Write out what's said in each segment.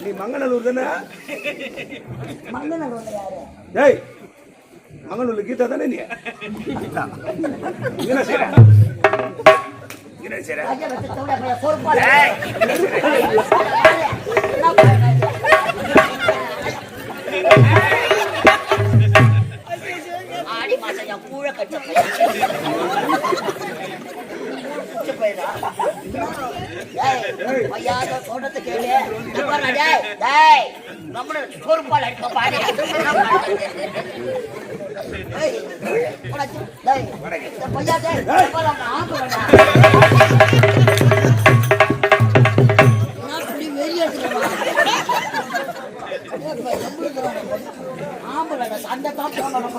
நீ மங்கநல்லூர் தானே? மங்கநல்லூர்ல யாரு? டேய் மங்கநல்லூர் கீதா தானே நீ? என்ன செய்ற? என்ன செய்ற? அங்க வந்து தோட போய் பொறுப்பால. ஆடி மாசம் நான் கூழ கட்ட போயிடா. டேய் பையாத தோட்டத்தை கேளு. அப்பா டேய் டேய் நம்மள பொறுப்பால அடிக்க பாடி. டேய் போடா டேய் பையா டேய் போடா ஆம்பளடா. நான் புடி வெளிய எடுத்துறவா. ஆம்பளடா சண்டை தான் போடணும்.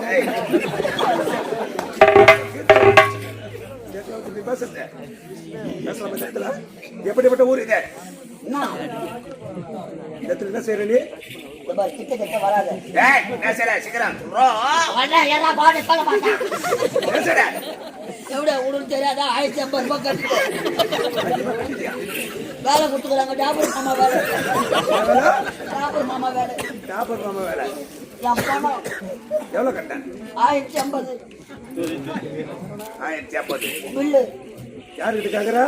எப்படிப்பட்ட ஊர் இது? என்ன செய்யற நீ? கிட்ட வராது. சீக்கிரம் தெரியாதா? 1050 ரூபாய் கட்டி வேலை கொடுத்துக்கிறாங்க. டாபர் மாமா வேலை. டாபர் மாமா வேலை. டாபர் மாமா வேலை. என் பணம் எவ்வளவு கட்ட? 1050. 1050 பில்லு யாருக்கிட்ட கேக்குறா?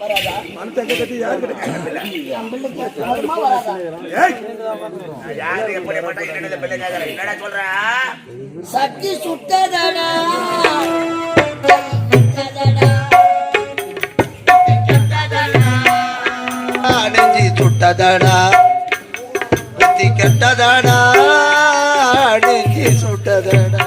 வராதா? பணத்தை கட்டி யாருக்கிட்ட கேட்கறதில்ல. என் பில்லு வருமா வராதா? யாரு எப்படி மட்டும் என்னோட பிள்ளை கேட்கற? என்னடா சொல்ற? சட்டி சுட்டதடா நெஞ்சி சுட்டதடா பத்தி கெட்டதடா நெஞ்சி சுட்டதடா.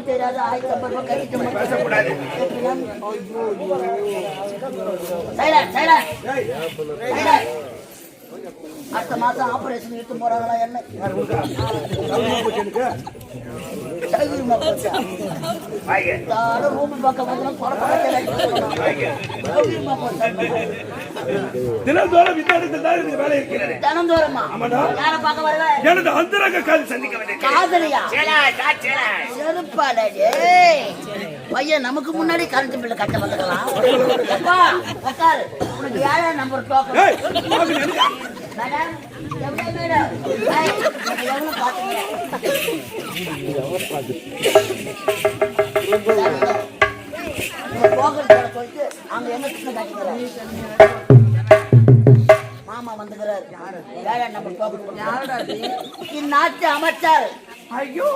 தெரியாது. 1050 ரூபாய் கட்டிட்டு பேசக்கூடாது. அடுத்த மாசம் ஆபரேஷன் எடுத்து போறாங்களா? என்ன ரூம் பக்கம் தினந்தோறும் வேலை இருக்கிறது. தினந்தோறுமா யார பார்க்க வரல? எனது அந்தரங்க காதல் சந்திக்க வேண்டிய காதலியா? செருப்பாடே பையன் நமக்கு முன்னாடி கரண்ட் பில்லு கட்ட வந்துக்கலாம். உனக்கு 7 நம்பர் டோக்கன். மேடம் மேடம் எவ்வளவு பாத்தீங்க? சொல்லிட்டு அங்க என்ன காட்டிக்கிறாரு? மாமா வந்துக்கிறாரு. 7 நம்பர் டோக்கன். இந்நாட்டு அமைச்சர். ஐயோ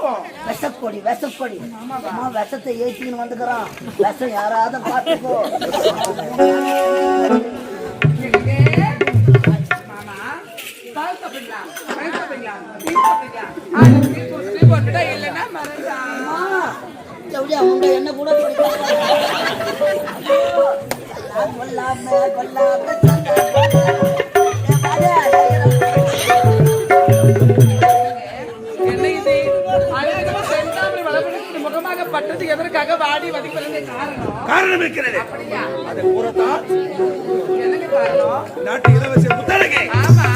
விஷப்பொடி விஷப்பொடி. விஷத்தை ஏற்றின்னு வந்துக்கிறான். விஷம் யாராவது பார்த்துக்கோ. அவங்க என்ன கூட பட்டது எதற்காக வாடி வதிப்பதற்கு காரணம் இருக்கிறது. அதை கூறத்தான் எனக்கு காரணம் நாட்டு இளவரசி முத்தழகி. ஆமா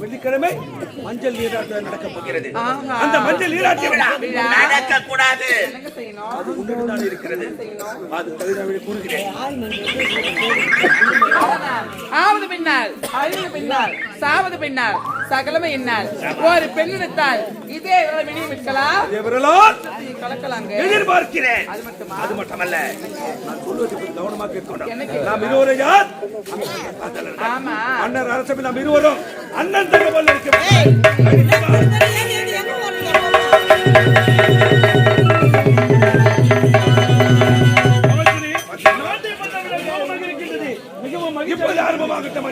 வெள்ளிக்கிழமை மஞ்சள் நீராட்டம் நடக்க போகிறது. அந்த மஞ்சள் நீராட்ட விழா நடக்க கூடாது. அது உன்னிடம் இருக்கிறது. அது தகுதி கூறுகிறேன். ஆவது பின்னால் அழிவு பின்னால் சாவது பின்னால் சகலமை என்னால் ஒரு பெண்ணிடத்தால் இதே வினியமிக்கலாம் கலக்கலாங்க எதிர்பார்க்கிறேன். அது மட்டுமல்ல நான் சொல்வதை கவனமாக கேட்கணும். நாம் இருவரும் யார்? ஆமா அண்ணன் அரசு. நாம் இருவரும் அண்ணன் தகவல் இருக்கிறோம். மிகவும் ஆர்வமாகட்டும்.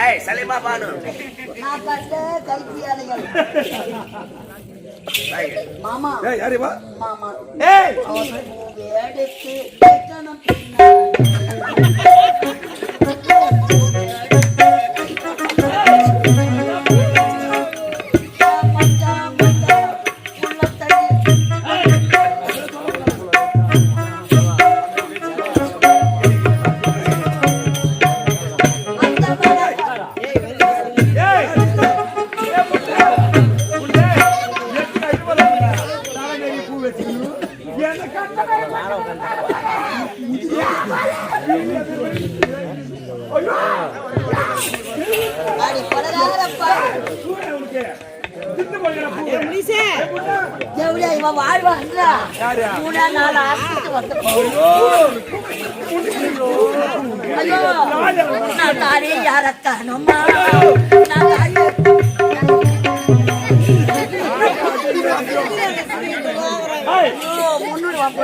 ஏய் சலீமா பானு நான் கண்ட கைத்தியாலைகள் மாமா ஏய் யாரே வா மாமா ஏய் எடுத்து வைக்கணும் அடி பலகாரப்பா எவ்வளோ இவன் வாழ்வான்றா மூணா நாலு ஆசிட்டு வந்து ஐயோ நான் தாரே யாரத்தானம்மா நான் தாரே முன்னூறு வாங்க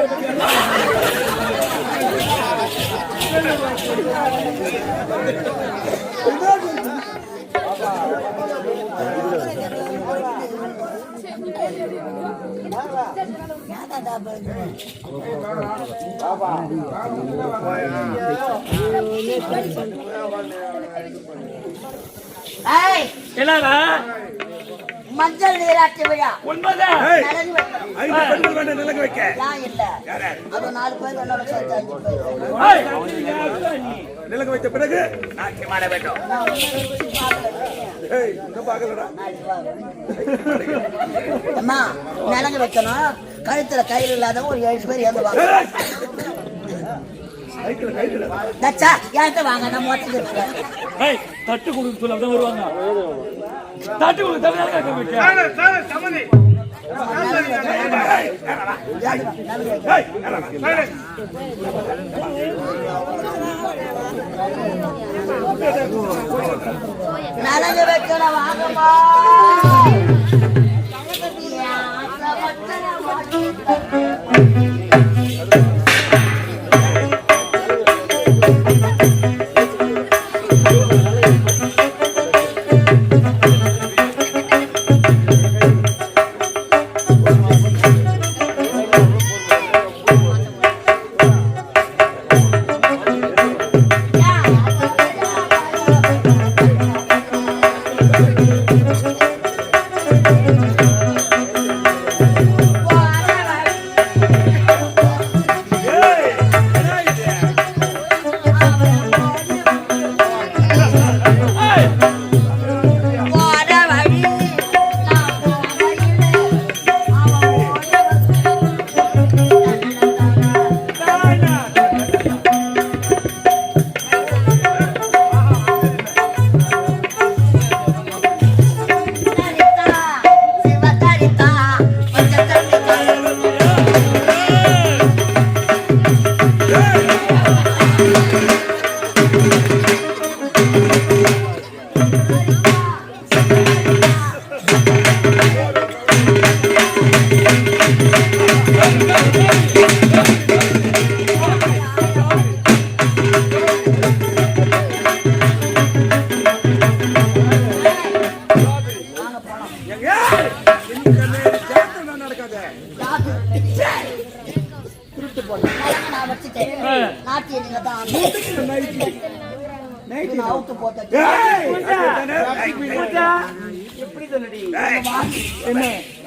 மஞ்சள் நீராட்டு விழா உண்மைதான் நடந்து வைக்கணும். ஐந்து பெண்கள் வேண்ட நிலங்க வைக்க நான் இல்ல அது 4 பேர் என்னோட சேர்த்து 5 பேர் நிலங்க வைத்த பிறகு நாட்டியமாட வேண்டும் நான் உன்னை ருசி பார்க்கல. ஏய் இந்த பாக்கலடா அம்மா நிலங்க வைக்கணும் கழுத்துல கயிறு இல்லாதவங்க ஒரு 7 பேர் ஏந்துவாங்க தச்சா என்கிட்ட வாங்க நான் மொத்தம் இருக்கேன் தட்டு கொடுக்க சொல்ல தான் வருவாங்க தட்டு கொடுக்க சமந்தி நலங்கு வைக்கணும் வாங்கம்மா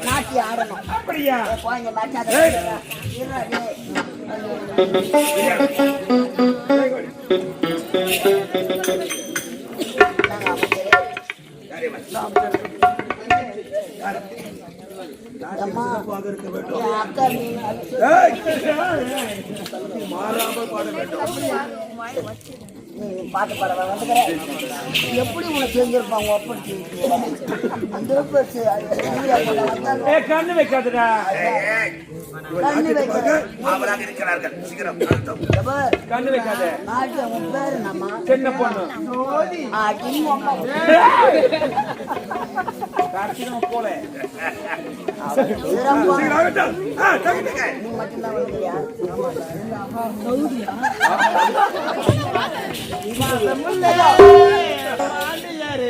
நாட்டி ஆடணும் அப்படியா குழந்தை மாட்டாத அக்கா மாறாமல் பாட வேண்டும் பாட்டு பாட வந்துக்கிறேன் எப்படி உனக்கு செஞ்சிருப்பாங்க ஒப்படி அந்த கண்ணு வைக்காதுடா அவராக இருக்கிறார்கள் சீக்கிரம் கண்ணு வைக்காத நாட்டு அவன் பேரு நம்ம சின்ன பொண்ணு ஆட்டி கார்த்திகம் போல சிறப்பா. சீக்கிரம் ஆகட்டும். தகுதிங்க. நீ மட்டும்தான் வந்துறியா? பாட்டியாரே.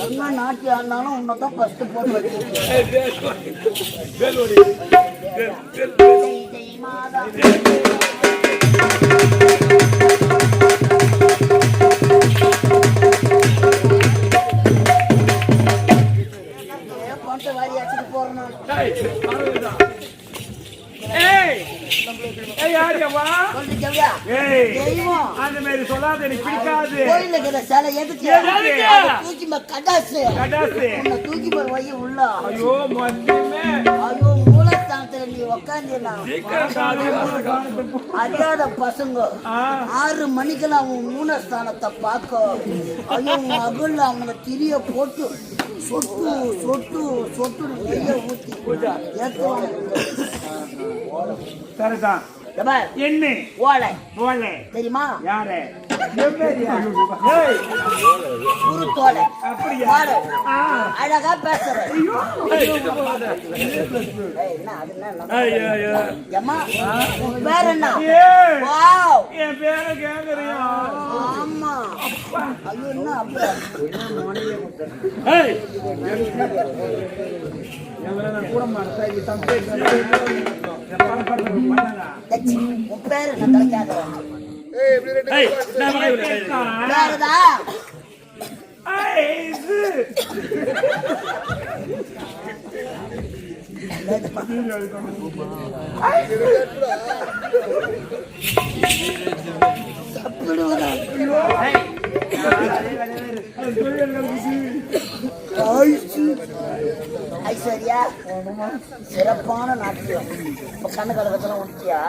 என்ன நாட்டி ஆனாலும் உன்னதான் ஃபர்ஸ்ட் போட்டு கொண்டு வாரி அடிச்சுட்டு போறணும். அந்த மாதிரி சொல்லாத எனக்கு பிடிக்காது. கோயில்ல இருக்கிற சிலை எதுக்கு? தூக்கி கடாசு தூக்கி வை உள்ள. ஐயோ மத்தியமே ஐயோ மூலஸ்தானத்துல நீ உக்காந்துனா அறியாத பசங்க 6 மணிக்கெல்லாம் அவன் மூலஸ்தானத்தை பார்க்க. ஐயோ மகள் அவனை திரிய போட்டு சொட்டு சொட்டு சொட்டு நெய்ய ஊத்தி ஏத்துவாங்க. சரிதான். என்ன ஓலை ஓலை தெரியுமா? யாரு? குருத்தோலை. அப்படியா? ஓலை. அழகா பேசுற. ஏம்மா, உன் பேர் என்ன? வாவ். என் பேர கேக்குறியா? ஆமா. ஐயோ என்ன அப்புறம் கூட மாட்டேன். உன் பேரு என்ன கேக்குறேன்? வேறதா? ஐஸ்வர்யா சிறப்பான நாட்டியம். இப்ப கண்ணு கலகத்தெல்லாம் ஒட்டியா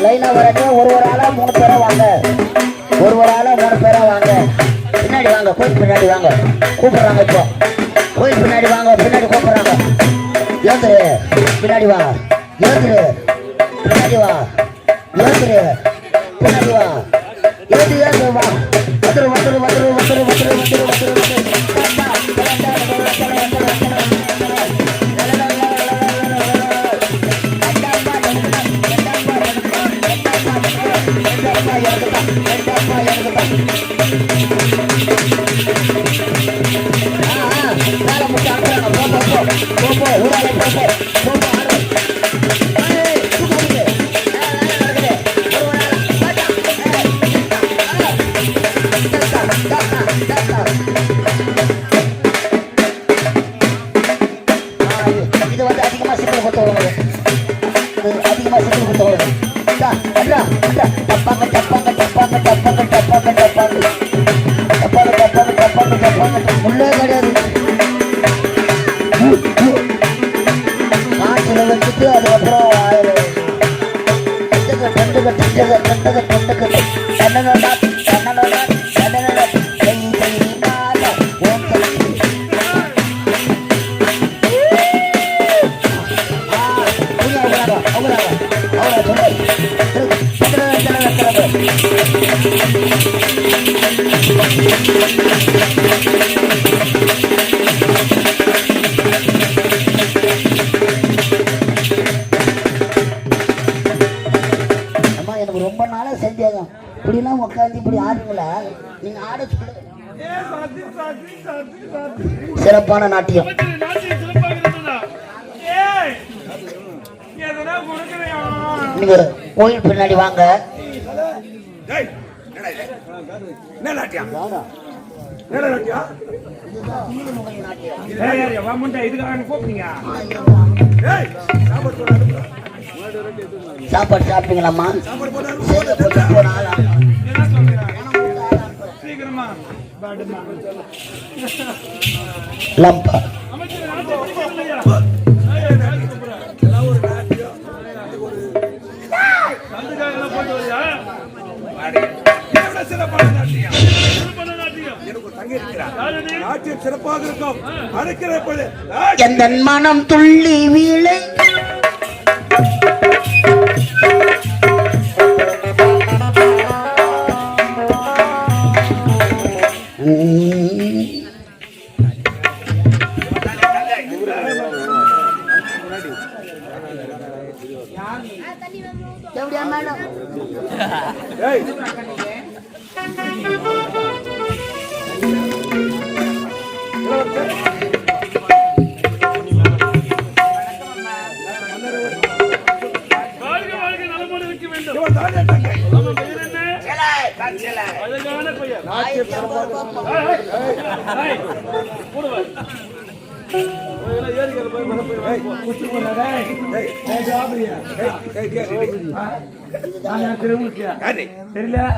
லைனா வரங்க ஒரு ஆளா 3 பேரா வாங்க ஒரு ஆளா 3 பேரா வாங்க பின்னாடி வாங்க போய் பின்னாடி வாங்க கூப்பிடுறாங்க இப்போ போய் பின்னாடி வாங்க பின்னாடி கூப்பிடுறாங்க ஏத்துரு பின்னாடி வா ஏத்துரு பின்னாடி வா ஏத்துரு பின்னாடி வா ஏத்து ஏத்து வா வந்துரு வந்துரு வந்துரு வந்துரு வந்துரு வந்துரு வந்துரு எனக்கு ரொம்ப நாளா செஞ்சேன். இப்படிலாம் உட்காந்து இப்படி ஆடுங்களா? நீங்க ஆட சிறப்பான நாட்டியம். நீங்க கோயில் பின்னாடி வாங்க. சாப்பாடு சாப்பிட்டீங்களாம்மா? லம்பா சிறப்பாக இருக்கும். எந்த மனம் துள்ளி வீழை எப்படியா மேடம்?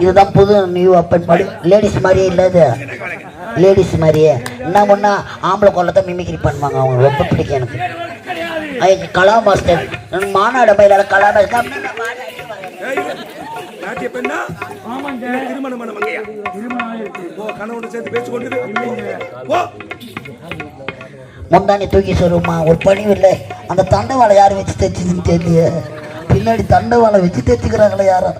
இதுதான் புது நியூ அப்பன் பாடி. லேடிஸ் மாதிரியே இல்லாத லேடிஸ் மாதிரியே என்ன ஒன்னா ஆம்பளை கொள்ளத்தான் மிமிக்ரி பண்ணுவாங்க. அவங்க ரொம்ப பிடிக்கும் எனக்கு. அதுக்கு கலா மாஸ்டர் மாநாடு பயிலாள கலா நாட்டிய பெண்ணா? திருமணம் பண்ண மங்கையா? கணவன் சேர்த்து பேச்சு கொண்டு முந்தானி தூக்கி சொல்லுமா. ஒரு பணிவு இல்லை. அந்த தண்டவாளை யார் வச்சு தைச்சதுன்னு தெரியல. பின்னாடி தண்டவாளை வச்சு தைச்சுக்கிறாங்களே யாரும்.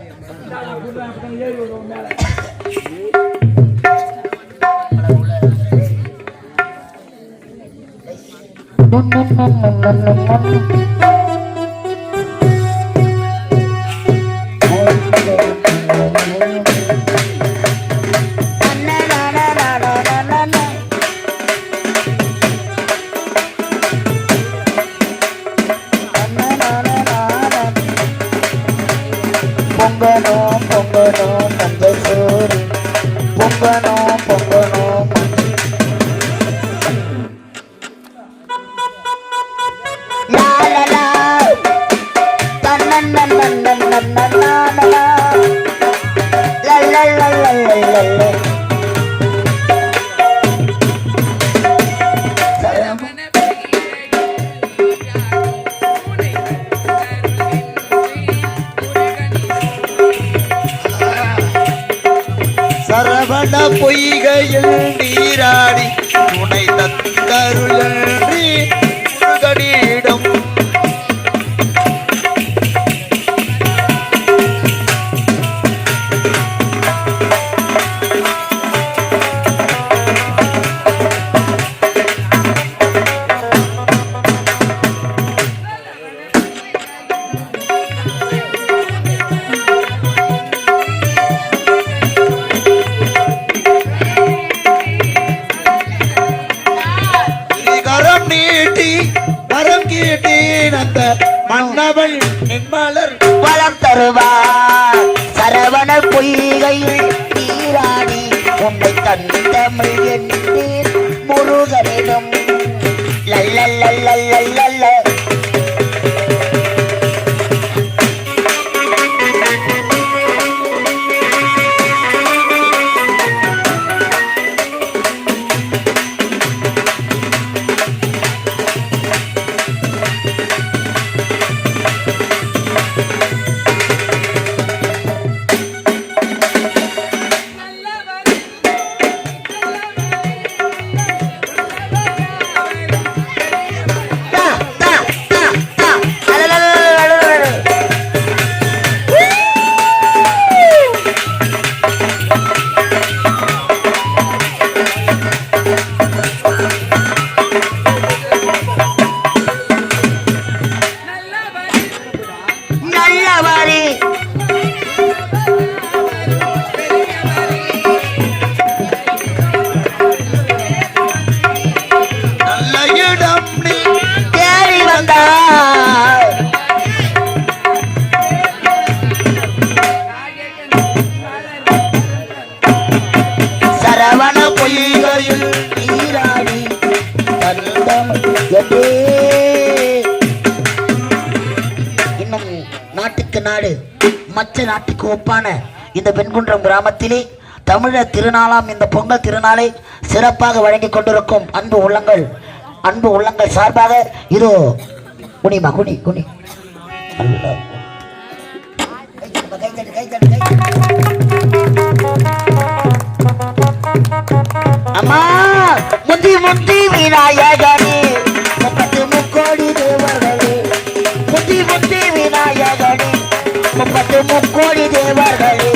பொங்கனோ பொங்கனோ மஞ்சள் சோறு பொங்கனோ பொங்கனோ சரவண பொய்கையில் நீராடி துணை தந்தருளி முருகனிடம் மன்னவள் நின்மலர் வளம் தருவார். சரவண பொய்கையில் நீராடி உன்னை தந்தமிழ் என்றேன் முருகனிடம். லல்லல்லல்லல்லல்ல கூடம் இன்னும் நாட்டுக்கு நாடு மற்ற நாட்டுக்கு ஒப்பான இந்த வெண்குன்றம் கிராமத்திலே தமிழர் திருநாளாம் இந்த பொங்கல் திருநாளை சிறப்பாக வழங்கி கொண்டிருக்கும் அன்பு உள்ளங்கள் சார்பாக இதோ குனிமா குனி குனி அம்மா முந்தி முந்தி விநாயகனே முப்பத்து முக்கோடி தேவர்களே முந்தி முந்தி விநாயகனே முப்பத்து முக்கோடி தேவர்களே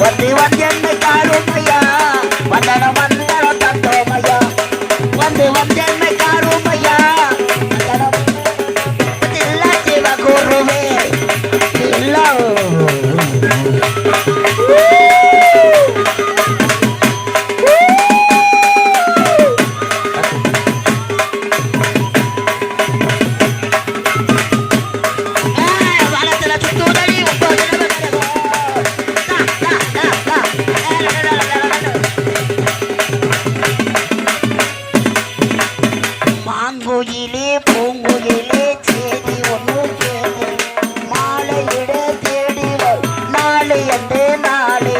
வந்து வந்தென்னை காருமையா வந்தனம் வந்தனம் தந்தோமையா வந்து வந்தென்னை காருமையா வந்தனம் இல்ல சிவ குருவே இல்ல மாங்குயிலே பூங்குயிலே சேதி ஒன்று கேது மாலையிட தேடி நாளை அந்த நாளே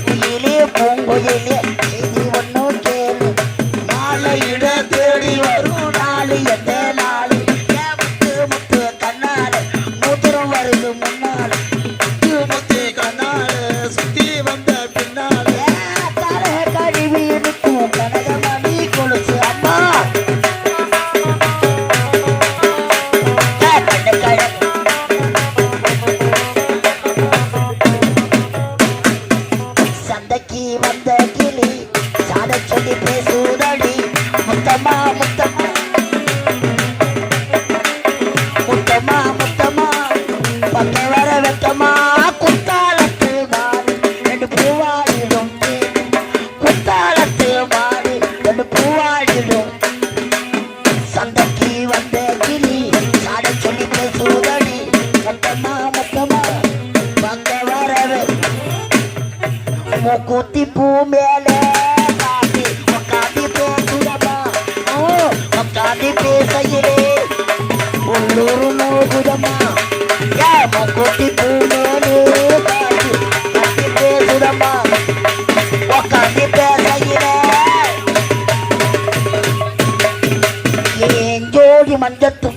குயிலே பூங்குயிலே சேதி ஒன்று கேது மாலையிட தேடி வரும் நாளை அந்த நாளே முத்து முத்து கண்ணாலே மூத்திரம் வருது முன்னாலே சந்தைக்கு வந்த கிளி சாத சொல்லி பேசுதடி முத்தம்மா முத்தம்மா முத்தம்மா முத்தம்மா பக்க வர வெத்தம்மா குத்தாலத்து மாறி ரெண்டு பூவாடிடும் குத்தாலத்து மாறி ரெண்டு பூவாடிடும் சந்தைக்கு வந்த கிளி சாத சொல்லி பேசுதடி முத்தம்மா முத்தம்மா பக்க வர மூக்குத்தி பூ மேலே காட்டி உக்காந்தி பேசுதம்மா உக்காந்தி பேசையிலே உள்ளூர் நோகுதம்மா ஏ மூக்குத்தி பூ மேலே காட்டி உக்காந்தி பேசுதம்மா உக்காந்தி பேசையிலே ஏன் ஜோடி மஞ்சத்து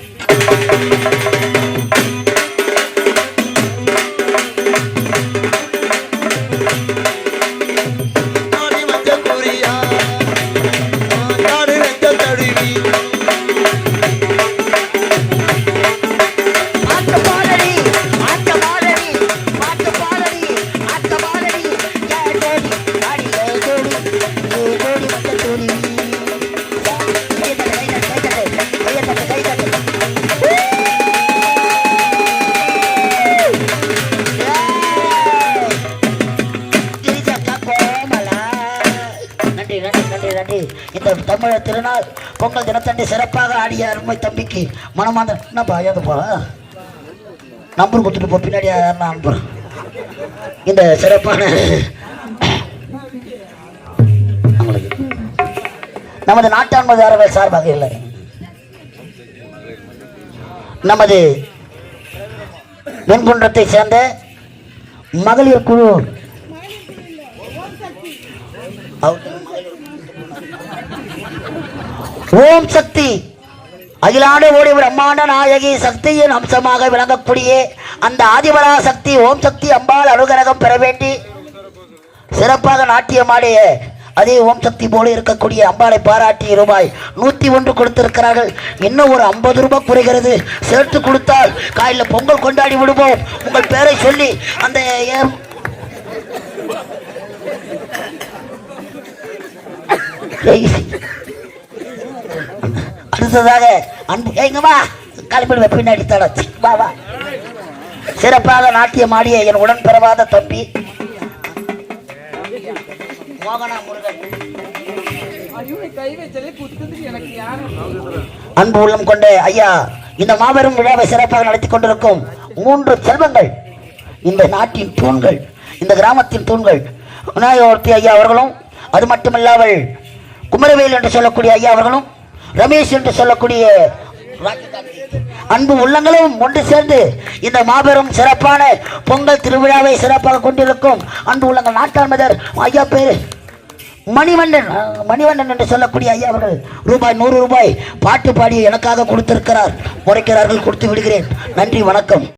இந்த தமிழர் திருநாள் பொங்கல் தினத்தண்டி சிறப்பாக ஆடிய அருமை தம்பிக்கு மனமார்ந்த என்னப்பா ஏதுப்பா நம்பர் கொடுத்துட்டு போ பின்னாடி நம்பர் இந்த சிறப்பான நமது நாட்டாண்மையாளர்கள் சார்பாக இல்லை நமது வெண்குன்றத்தை சேர்ந்த மகளிர் குழு ஓம் சக்தி அகிலாண்டு ஓடி பிரம்மாண்ட நாயகி சக்தியின் அம்சமாக விளங்கக்கூடிய அந்த ஆதிபரா சக்தி ஓம் சக்தி அம்பாள் அனுகிரகம் பெற வேண்டி சிறப்பாக நாட்டியமாடிய அதே ஓம் சக்தி போல இருக்கக்கூடிய அம்பாளை பாராட்டி ரூபாய் 101 கொடுத்திருக்கிறார்கள். இன்னும் ஒரு 50 ரூபாய் குறைகிறது. சேர்த்து கொடுத்தால் காலையில் பொங்கல் கொண்டாடி விடுவோம். உங்கள் பேரை சொல்லி அந்த அடுத்ததாக அன்பு எங்கம்மா காலிப்படி பின்னாடி தடச்சு வா வா. சிறப்பாக நாட்டியம் ஆடிய என் உடன் பெறவாத தம்பி மோகனா முருகன் அன்பு உள்ளம் கொண்ட ஐயா இந்த மாபெரும் விழாவை சிறப்பாக நடத்தி கொண்டிருக்கும் 3 செல்வங்கள் இந்த நாட்டின் தூண்கள், இந்த கிராமத்தின் தூண்கள் விநாயகமூர்த்தி ஐயா அவர்களும், அது மட்டுமல்லாமல் குமரவேல் என்று சொல்லக்கூடிய ஐயா அவர்களும், ரமேஷ் என்று சொல்லக்கூடிய அன்பு உள்ளங்களும் ஒன்று சேர்ந்து இந்த மாபெரும் சிறப்பான பொங்கல் திருவிழாவை சிறப்பாக கொண்டிருக்கும் அன்பு உள்ளங்கள் நாட்டாண்மதர் ஐயா பேரு மணிவண்ணன் என்று சொல்லக்கூடிய ஐயா அவர்கள் ரூபாய் 100 பாட்டு பாடி எனக்காக கொடுத்திருக்கிறார். முறைக்கிறார்கள், கொடுத்து விடுகிறேன். நன்றி, வணக்கம்.